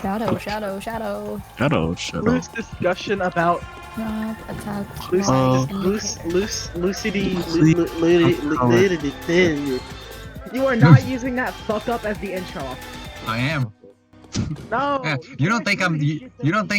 Shadow. Loose discussion about lucidity. You are not using that fuck up as the intro. I am. No. Yeah, you don't think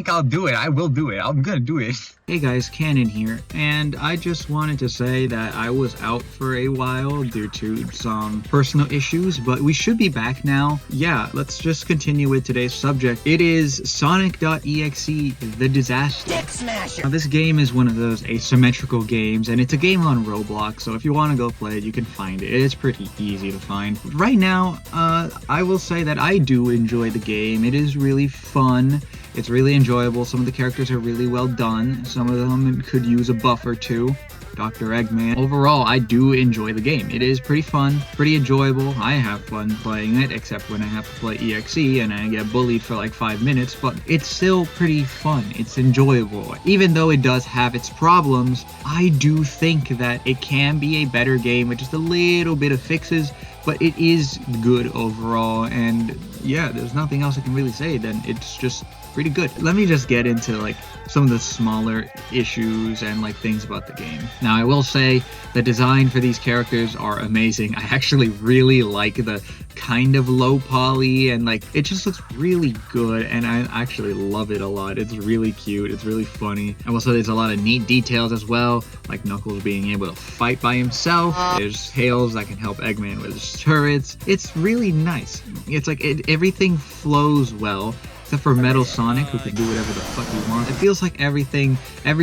I'll do it? I will do it. I'm gonna do it. Hey guys, Cannon here, and I just wanted to say that I was out for a while due to some personal issues, but we should be back now. Yeah, let's just continue with today's subject. It is Sonic.EXE, the disaster. Dick Smasher! Now, this game is one of those asymmetrical games, and it's a game on Roblox, so if you want to go play it, you can find it. It's pretty easy to find. Right now, I will say that I do enjoy the game. It is really fun. It's really enjoyable. Some of the characters are really well done. Some of them could use a buff or two. Dr. Eggman. Overall, I do enjoy the game. It is pretty fun, pretty enjoyable. I have fun playing it, except when I have to play EXE and I get bullied for like 5 minutes, but it's still pretty fun. It's enjoyable. Even though it does have its problems, I do think that it can be a better game with just a little bit of fixes, but it is good overall, and yeah, there's nothing else I can really say then. It's just pretty good. Let me just get into like some of the smaller issues and like things about the game. Now, I will say the design for these characters are amazing. I actually really like the kind of low poly, and like it just looks really good, and I actually love it a lot. It's really cute. It's really funny. And also there's a lot of neat details as well, like Knuckles being able to fight by himself. There's Tails that can help Eggman with his turrets. It's really nice. It's like everything flows well, except for Metal Sonic, who can do whatever the fuck he wants. It feels like every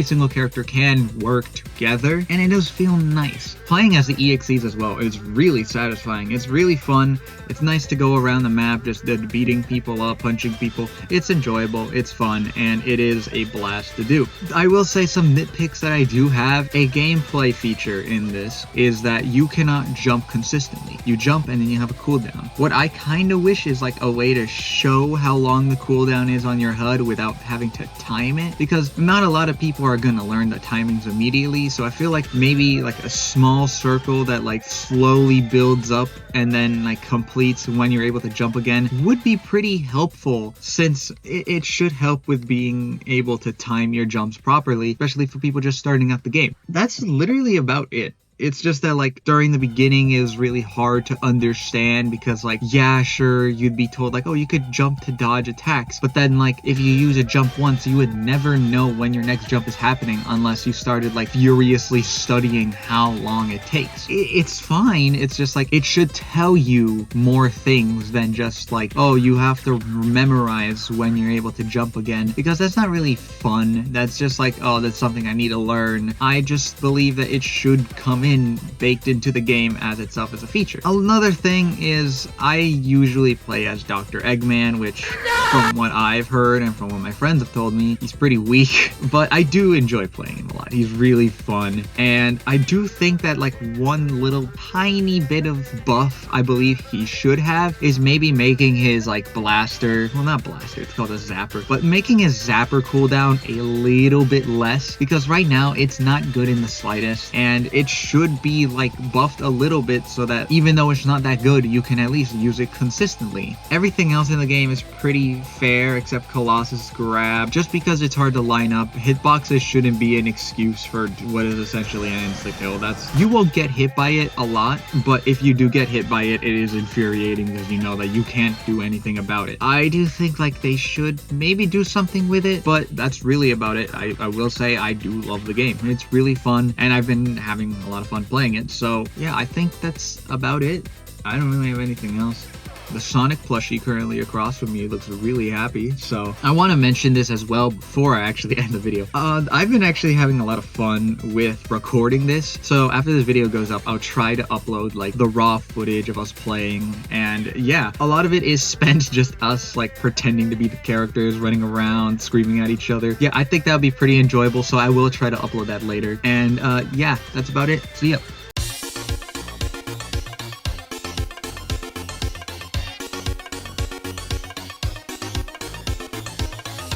single character can work together, and it does feel nice. Playing as the EXEs as well is really satisfying. It's really fun. It's nice to go around the map just beating people up, punching people. It's enjoyable, it's fun, and it is a blast to do. I will say some nitpicks that I do have. A gameplay feature in this is that you cannot jump consistently. You jump and then you have a cooldown. What I kind of wish is like a way to show how long the cooldown is on your HUD without having to time it, because not a lot of people are gonna learn the timings immediately. So I feel like maybe like a small circle that like slowly builds up and then like completes when you're able to jump again would be pretty helpful, since it should help with being able to time your jumps properly, especially for people just starting out the game. That's literally about it. It's just that like during the beginning it was really hard to understand, because like, yeah, sure, you'd be told like, oh, you could jump to dodge attacks, but then like if you use a jump once, you would never know when your next jump is happening unless you started like furiously studying how long it takes. It's fine. It's just like it should tell you more things than just like, oh, you have to memorize when you're able to jump again, because that's not really fun. That's just like, oh, that's something I need to learn. I just believe that it should come in baked into the game as itself as a feature. Another thing is I usually play as Dr. Eggman, which from what I've heard and from what my friends have told me, he's pretty weak, but I do enjoy playing him a lot. He's really fun, and I do think that like one little tiny bit of buff I believe he should have is maybe making his like blaster, well, not blaster, it's called a zapper, but making his zapper cooldown a little bit less, because right now it's not good in the slightest, and it should be like buffed a little bit so that even though it's not that good, you can at least use it consistently. Everything else in the game is pretty fair except Colossus grab. Just because it's hard to line up, hitboxes shouldn't be an excuse for what is essentially an insta-kill. You won't get hit by it a lot, but if you do get hit by it, it is infuriating because you know that you can't do anything about it. I do think like they should maybe do something with it, but that's really about it. I will say I do love the game. It's really fun, and I've been having a lot of fun playing it. So yeah, I think that's about it. I don't really have anything else. The Sonic plushie currently across from me looks really happy, so I want to mention this as well before I actually end the video. I've been actually having a lot of fun with recording this, so after this video goes up, I'll try to upload like the raw footage of us playing, and yeah, a lot of it is spent just us like pretending to be the characters, running around, screaming at each other. Yeah, I think that would be pretty enjoyable, so I will try to upload that later, and yeah, that's about it. See ya.